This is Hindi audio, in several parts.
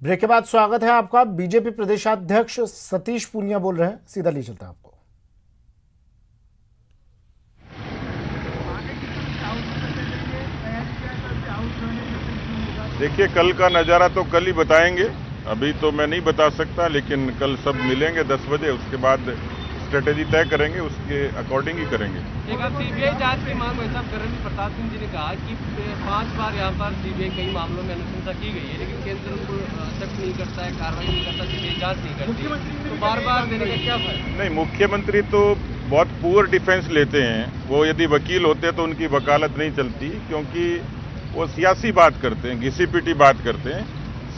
ब्रेक के बाद स्वागत है आपका। बीजेपी प्रदेशाध्यक्ष सतीश पूनिया बोल रहे हैं, सीधा ले चलता है आपको। देखिए, कल का नज़ारा तो कल ही बताएंगे, अभी तो मैं नहीं बता सकता, लेकिन कल सब मिलेंगे 10 बजे, उसके बाद स्ट्रेटेजी तय करेंगे, उसके अकॉर्डिंग ही करेंगे। एक आप सीबीआई जांच की मांग भाई साहब करण प्रताप सिंह जी ने कहा कि 5 बार यहाँ पर सीबीआई कई मामलों में अनुशंसा की गई है, लेकिन केंद्र उनको एक्सेप्ट नहीं करता है, कार्रवाई नहीं करता, सीबीआई जांच नहीं करती, तो बार देने का क्या फायदा? नहीं, मुख्यमंत्री तो बहुत पुअर डिफेंस लेते हैं। वो यदि वकील होते तो उनकी वकालत नहीं चलती, क्योंकि वो सियासी बात करते हैं, घिसी-पिटी बात करते हैं।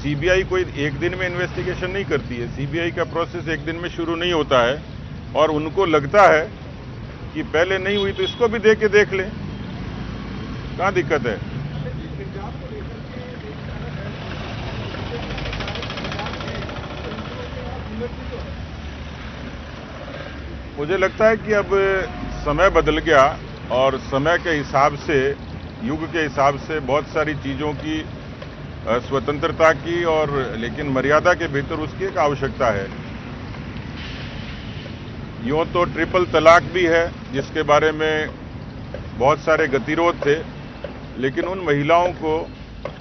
सीबीआई कोई एक दिन में इन्वेस्टिगेशन नहीं करती है। सीबीआई का प्रोसेस एक दिन में शुरू नहीं होता है, और उनको लगता है कि पहले नहीं हुई तो इसको भी दे के देख लें, कहाँ दिक्कत है। मुझे लगता है कि अब समय बदल गया, और समय के हिसाब से, युग के हिसाब से बहुत सारी चीज़ों की स्वतंत्रता की, और लेकिन मर्यादा के भीतर उसकी एक आवश्यकता है। यूँ तो ट्रिपल तलाक भी है, जिसके बारे में बहुत सारे गतिरोध थे, लेकिन उन महिलाओं को,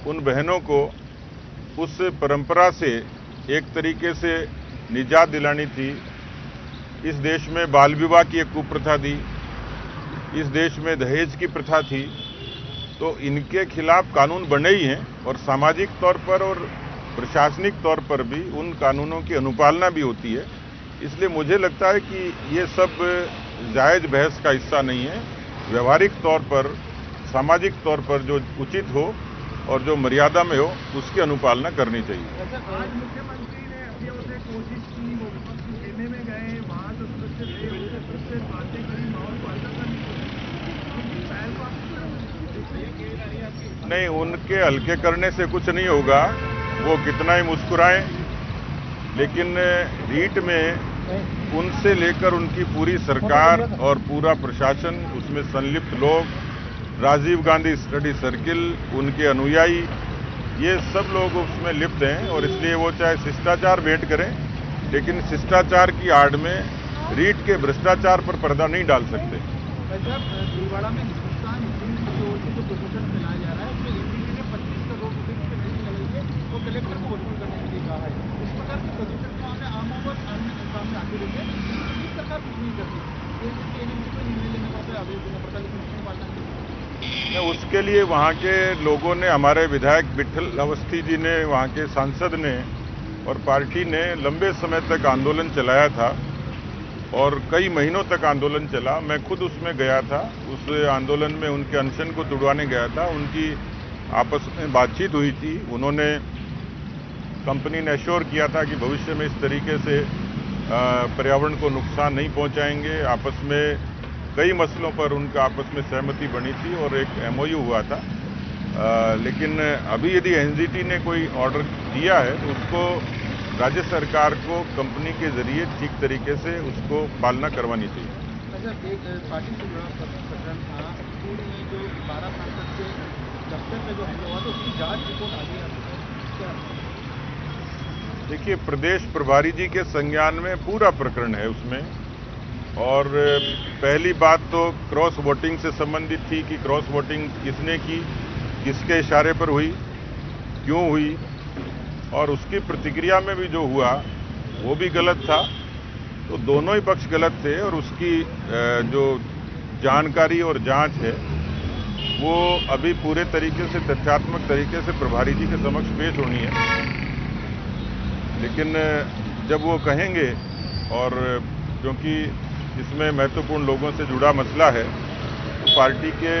उन बहनों को उस परंपरा से एक तरीके से निजात दिलानी थी। इस देश में बाल विवाह की एक कुप्रथा थी, इस देश में दहेज की प्रथा थी, तो इनके खिलाफ कानून बने ही हैं, और सामाजिक तौर पर और प्रशासनिक तौर पर भी उन कानूनों की अनुपालना भी होती है। इसलिए मुझे लगता है कि ये सब जायज़ बहस का हिस्सा नहीं है। व्यवहारिक तौर पर, सामाजिक तौर पर जो उचित हो और जो मर्यादा में हो, उसकी अनुपालना करनी चाहिए। आज मुख्यमंत्री ने अपनी ओर से कोशिश की, खेमे में गए, वहाँ तो सुरक्षित बातें करी, माहौल को हल्का करने की। नहीं, उनके हल्के करने से कुछ नहीं होगा, वो कितना ही मुस्कुराएं, लेकिन रीट में उनसे लेकर उनकी पूरी सरकार और पूरा प्रशासन, उसमें संलिप्त लोग, राजीव गांधी स्टडी सर्किल, उनके अनुयायी, ये सब लोग उसमें लिप्त हैं, और इसलिए वो चाहे शिष्टाचार भेंट करें, लेकिन शिष्टाचार की आड़ में रीट के भ्रष्टाचार पर पर्दा नहीं डाल सकते। भीलवाड़ा में हिंदुस्तान की ओर से जो प्रदूषण फैलाया जा रहा है, उसमें एनजीटी ने 25 करोड़ रुपए की पेनल्टी लगाई है, वो कलेक्टर को वसूल करने के लिए कहा है। इस प्रकार के प्रदूषण के मामले आमों सामने आते रहते हैं, लेकिन सरकार कुछ नहीं करती। एनजीटी को निर्णय लेना पड़ता है, आदेश देना पड़ता है, लेकिन उसकी पालना नहीं। उसके लिए वहाँ के लोगों ने, हमारे विधायक विठल अवस्थी जी ने, वहाँ के सांसद ने और पार्टी ने लंबे समय तक आंदोलन चलाया था, और कई महीनों तक आंदोलन चला। मैं खुद उसमें गया था, उस आंदोलन में उनके अनशन को तुड़वाने गया था। उनकी आपस में बातचीत हुई थी। उन्होंने, कंपनी ने एश्योर किया था कि भविष्य में इस तरीके से पर्यावरण को नुकसान नहीं पहुंचाएंगे। आपस में कई मसलों पर उनका आपस में सहमति बनी थी, और एक MOU हुआ था। लेकिन अभी यदि एनजीटी ने कोई ऑर्डर दिया है, तो उसको राज्य सरकार को कंपनी के जरिए ठीक तरीके से उसको पालना करवानी चाहिए। अच्छा, एक पार्टी से जुड़ा प्रकरण था, पूरी जो 12 सांसद के दफ्तर पे जो हमला हुआ, तो उसकी जांच रिपोर्ट आ गई है। देखिए, प्रदेश प्रभारी जी के संज्ञान में पूरा प्रकरण है उसमें, और पहली बात तो क्रॉस वोटिंग से संबंधित थी कि क्रॉस वोटिंग किसने की, किसके इशारे पर हुई, क्यों हुई, और उसकी प्रतिक्रिया में भी जो हुआ वो भी गलत था। तो दोनों ही पक्ष गलत थे, और उसकी जो जानकारी और जांच है वो अभी पूरे तरीके से, तथ्यात्मक तरीके से प्रभारी जी के समक्ष पेश होनी है। लेकिन जब वो कहेंगे, और क्योंकि इसमें महत्वपूर्ण लोगों से जुड़ा मसला है, तो पार्टी के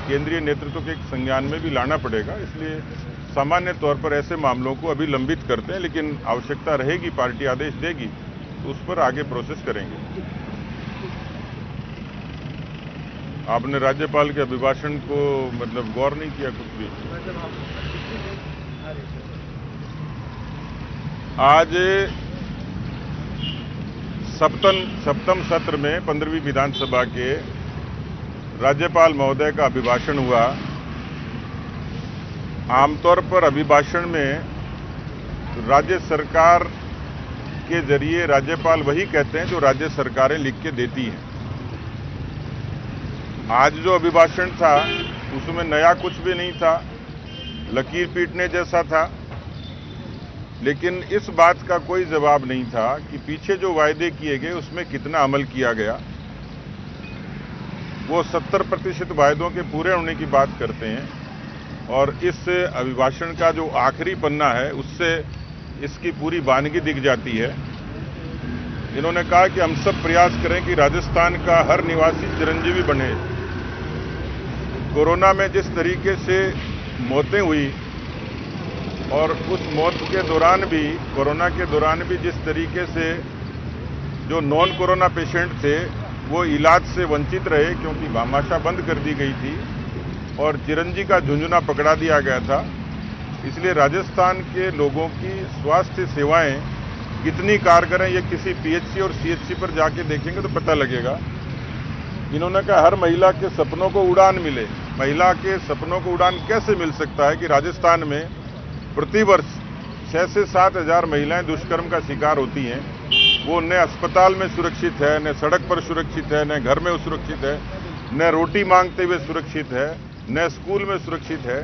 केंद्रीय नेतृत्व के संज्ञान में भी लाना पड़ेगा। इसलिए सामान्य तौर पर ऐसे मामलों को अभी लंबित करते हैं, लेकिन आवश्यकता रहेगी, पार्टी आदेश देगी तो उस पर आगे प्रोसेस करेंगे। आपने राज्यपाल के अभिभाषण को मतलब गौर नहीं किया कुछ भी? आज सप्तम सत्र में 15वीं विधानसभा के राज्यपाल महोदय का अभिभाषण हुआ। आमतौर पर अभिभाषण में राज्य सरकार के जरिए राज्यपाल वही कहते हैं जो राज्य सरकारें लिख के देती हैं। आज जो अभिभाषण था उसमें नया कुछ भी नहीं था, लकीर पीटने जैसा था, लेकिन इस बात का कोई जवाब नहीं था कि पीछे जो वायदे किए गए उसमें कितना अमल किया गया। वो 70% वायदों के पूरे होने की बात करते हैं और इस अभिभाषण का जो आखिरी पन्ना है उससे इसकी पूरी वानगी दिख जाती है। इन्होंने कहा कि हम सब प्रयास करें कि राजस्थान का हर निवासी चिरंजीवी बने। कोरोना में जिस तरीके से मौतें हुई और उस मौत के दौरान भी, कोरोना के दौरान भी जिस तरीके से जो नॉन कोरोना पेशेंट थे वो इलाज से वंचित रहे क्योंकि भामाशाह बंद कर दी गई थी और चिरंजी का झुंझुना पकड़ा दिया गया था। इसलिए राजस्थान के लोगों की स्वास्थ्य सेवाएं कितनी कारगर हैं ये किसी पीएचसी और सीएचसी पर जाके देखेंगे तो पता लगेगा। इन्होंने कहा हर महिला के सपनों को उड़ान मिले। महिला के सपनों को उड़ान कैसे मिल सकता है कि राजस्थान में प्रतिवर्ष 6 से 7 हजार महिलाएं दुष्कर्म का शिकार होती हैं। वो न अस्पताल में सुरक्षित है, न सड़क पर सुरक्षित है, न घर में सुरक्षित है, न रोटी मांगते हुए सुरक्षित है, न स्कूल में सुरक्षित है,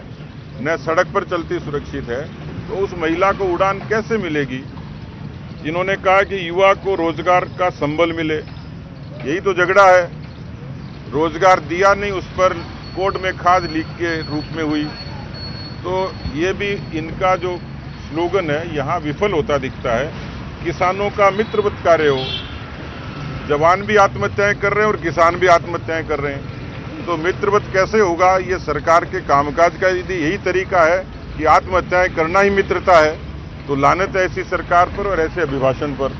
न सड़क पर चलती सुरक्षित है। तो उस महिला को उड़ान कैसे मिलेगी? इन्होंने कहा कि युवा को रोजगार का संबल मिले। यही तो झगड़ा है। रोजगार दिया नहीं, उस पर कोर्ट में खाद लीक के रूप में हुई। तो ये भी इनका जो स्लोगन है यहाँ विफल होता दिखता है। किसानों का मित्रवत कार्य हो, जवान भी आत्महत्याएं कर रहे हैं और किसान भी आत्महत्याएं कर रहे हैं, तो मित्रवत कैसे होगा? ये सरकार के कामकाज का यदि यही तरीका है कि आत्महत्याएं करना ही मित्रता है तो लानत है ऐसी सरकार पर और ऐसे अभिभाषण पर।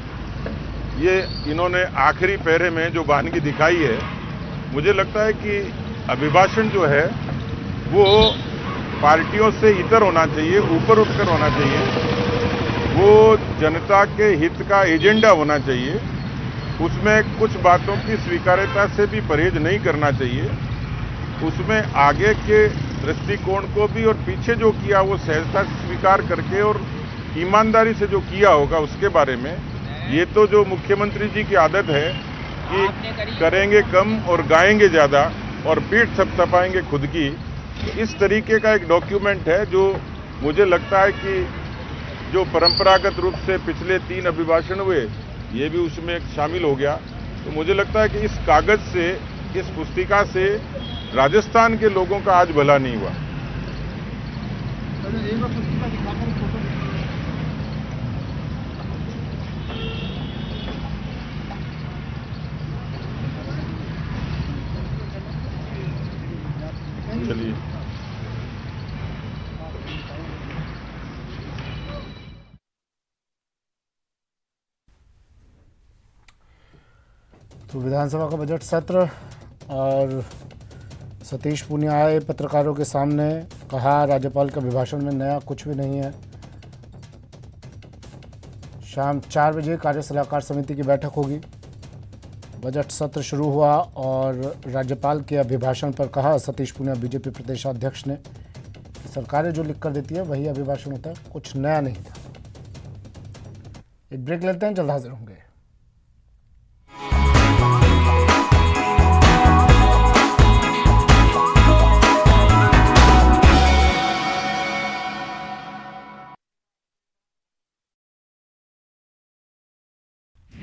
ये इन्होंने आखिरी पैरे में जो वानगी दिखाई है, मुझे लगता है कि अभिभाषण जो है वो पार्टियों से इतर होना चाहिए, ऊपर उठकर होना चाहिए। वो जनता के हित का एजेंडा होना चाहिए। उसमें कुछ बातों की स्वीकार्यता से भी परहेज नहीं करना चाहिए। उसमें आगे के दृष्टिकोण को भी और पीछे जो किया वो सहजता से स्वीकार करके और ईमानदारी से जो किया होगा उसके बारे में। ये तो जो मुख्यमंत्री जी की आदत है कि करेंगे कम और गाएंगे ज्यादा और पीठ थपथपाएंगे खुद की, इस तरीके का एक डॉक्यूमेंट है जो मुझे लगता है कि जो परंपरागत रूप से पिछले 3 अभिभाषण हुए ये भी उसमें शामिल हो गया। तो मुझे लगता है कि इस कागज से, इस पुस्तिका से राजस्थान के लोगों का आज भला नहीं हुआ। चलिए तो विधानसभा का बजट सत्र और सतीश पूनिया आए पत्रकारों के सामने, कहा राज्यपाल के अभिभाषण में नया कुछ भी नहीं है। शाम 4 बजे कार्य सलाहकार समिति की बैठक होगी। बजट सत्र शुरू हुआ और राज्यपाल के अभिभाषण पर कहा सतीश पूनिया बीजेपी प्रदेशाध्यक्ष ने कि सरकारें जो लिख कर देती है वही अभिभाषण होता है, कुछ नया नहीं था। एक ब्रेक लेते हैं, जल्द हाजिर होंगे।